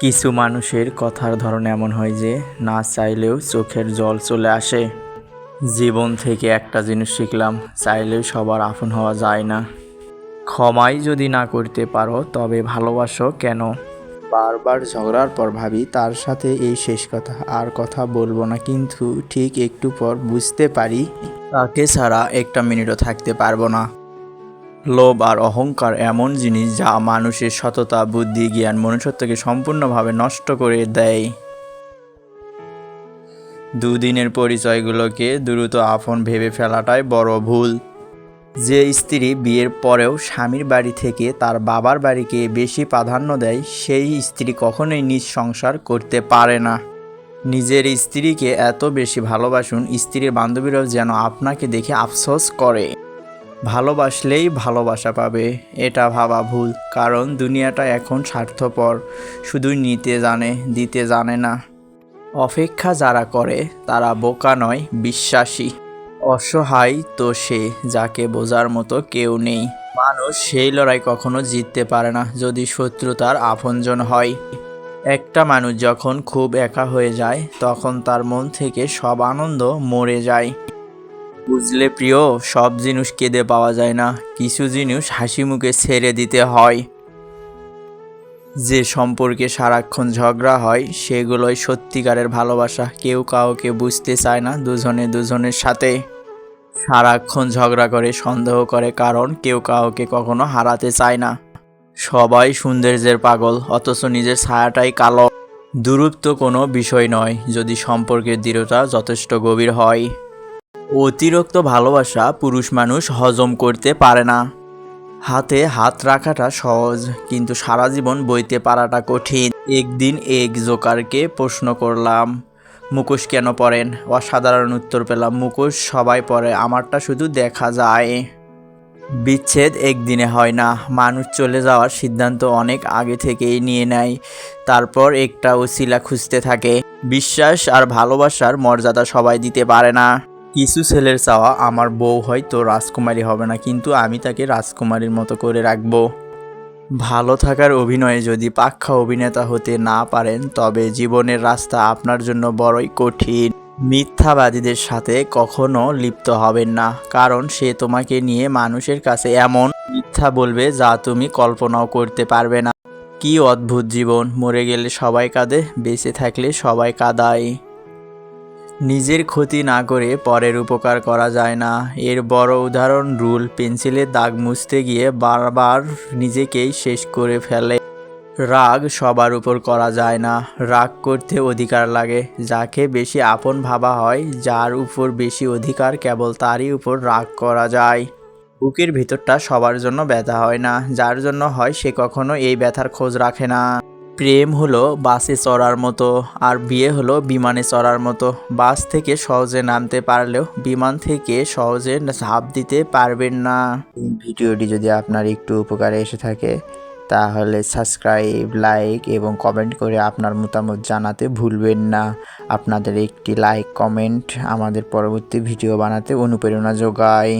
কিছু মানুষের কথার ধরন এমন হয় যে না চাইলেও চোখের জল চলে আসে। জীবন থেকে একটা জিনিস শিখলাম, চাইলেও সবার আপন হওয়া যায় না। ক্ষমাই যদি না করতে পারো তবে ভালোবাসো কেন? বারবার ঝগড়ার পর ভাবি তার সাথে এই শেষ কথা, আর কথা বলবো না, কিন্তু ঠিক একটু পর বুঝতে পারি তাকে ছাড়া একটা মিনিটও থাকতে পারবো না। লোভ আর অহংকার এমন জিনিস যা মানুষের সততা, বুদ্ধি, জ্ঞান, মনুষ্যত্বকে সম্পূর্ণভাবে নষ্ট করে দেয়। দুদিনের পরিচয়গুলোকে দ্রুত আপন ভেবে ফেলাটাই বড় ভুল। যে স্ত্রী বিয়ের পরেও স্বামীর বাড়ি থেকে তার বাবার বাড়িকে বেশি প্রাধান্য দেয়, সেই স্ত্রী কখনোই নিজ সংসার করতে পারে না। নিজের স্ত্রীকে এত বেশি ভালোবাসুন, স্ত্রীর বান্ধবীরাও যেন আপনাকে দেখে আফসোস করে। ভালোবাসলেই ভালোবাসা পাবে, এটা ভাবা ভুল। কারণ দুনিয়াটা এখন স্বার্থপর, শুধু নিতে জানে, দিতে জানে না। অপেক্ষা যারা করে তারা বোকা নয়, বিশ্বাসী। অসহায় তো সে যাকে বোঝার মতো কেউ নেই। মানুষ সেই লড়াই কখনো জিততে পারে না যদি শত্রু তার আপনজন হয়। একটা মানুষ যখন খুব একা হয়ে যায় তখন তার মন থেকে সব আনন্দ মরে যায়। বুঝলে প্রিয়, সব জিনিস কেঁদে পাওয়া যায় না, কিছু জিনিস হাসি মুখে ছেড়ে দিতে হয়। যে সম্পর্কে সারাক্ষণ ঝগড়া হয় সেগুলোই সত্যিকারের ভালোবাসা। কেউ কাউকে বুঝতে চায় না, দুজনে দুজনের সাথে সারাক্ষণ ঝগড়া করে, সন্দেহ করে, কারণ কেউ কাউকে কখনো হারাতে চায় না। সবাই সৌন্দর্যের পাগল, অথচ নিজের ছায়াটাই কালো। দূরত্ব কোনো বিষয় নয় যদি সম্পর্কের দৃঢ়তা যথেষ্ট গভীর হয়। অতিরিক্ত ভালোবাসা পুরুষ মানুষ হজম করতে পারে না। হাতে হাত রাখাটা সহজ, কিন্তু সারা জীবন বইতে পারাটা কঠিন। একদিন এক জোকারকে প্রশ্ন করলাম, মুখোশ কেন পরেন? অসাধারণ উত্তর পেলাম, মুখোশ সবাই পরে, আমারটা শুধু দেখা যায়। বিচ্ছেদ একদিনে হয় না, মানুষ চলে যাওয়ার সিদ্ধান্ত অনেক আগে থেকেই নিয়ে নেয়, তারপর একটা উছিলা খুঁজতে থাকে। বিশ্বাস আর ভালোবাসার মর্যাদা সবাই দিতে পারে না। কিছু ছেলের চাওয়া, আমার বউ হয়তো রাজকুমারী হবে না, কিন্তু আমি তাকে রাজকুমারীর মতো করে রাখবো। ভালো থাকার অভিনয়ে যদি পাক্কা অভিনেতা হতে না পারেন তবে জীবনের রাস্তা আপনার জন্য বড়ই কঠিন। মিথ্যাবাদীদের সাথে কখনো লিপ্ত হবেন না, কারণ সে তোমাকে নিয়ে মানুষের কাছে এমন মিথ্যা বলবে যা তুমি কল্পনাও করতে পারবে না। কি অদ্ভুত জীবন, মরে গেলে সবাই কাঁদে, বেঁচে থাকলে সবাই কাঁদায়। নিজের ক্ষতি না করে পরের উপকার করা যায় না, এর বড় উদাহরণ রুল পেন্সিলের দাগ মুছতে গিয়ে বারবার নিজেকেই শেষ করে ফেলে। রাগ সবার উপর করা যায় না, রাগ করতে অধিকার লাগে। যাকে বেশি আপন ভাবা হয়, যার উপর বেশি অধিকার, কেবল তারই উপর রাগ করা যায়। বুকের ভিতরটা সবার জন্য ব্যথা হয় না, যার জন্য হয় সে কখনো এই ব্যথার খোঁজ রাখে না। প্রেম হলো বাসে চড়ার মতো, আর বিয়ে হলো বিমানে চড়ার মতো। বাস থেকে সহজে নামতে পারলেও বিমান থেকে সহজে ঝাঁপ দিতে পারবেন না। এই ভিডিওটি যদি আপনার একটু উপকারে এসে থাকে তাহলে সাবস্ক্রাইব, লাইক এবং কমেন্ট করে আপনার মতামত জানাতে ভুলবেন না। আপনাদের একটি লাইক, কমেন্ট আমাদের পরবর্তী ভিডিও বানাতে অনুপ্রেরণা যোগায়।